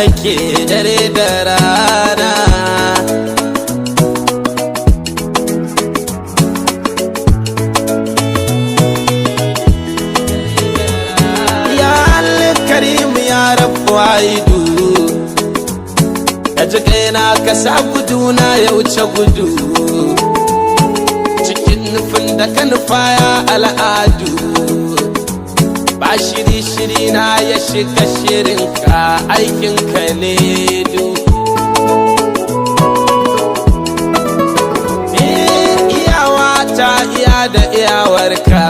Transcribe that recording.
nake dare da rana. Ya Al-Karim ya Rabbu aidu, ka ji kaina ka sa guduna ya wuce gudu, cikin nufin da ka nufa ya al'adu. Ba shiri na ya shiga shirinka, aikinka ne du. Iyawa ta iya da iyawarka,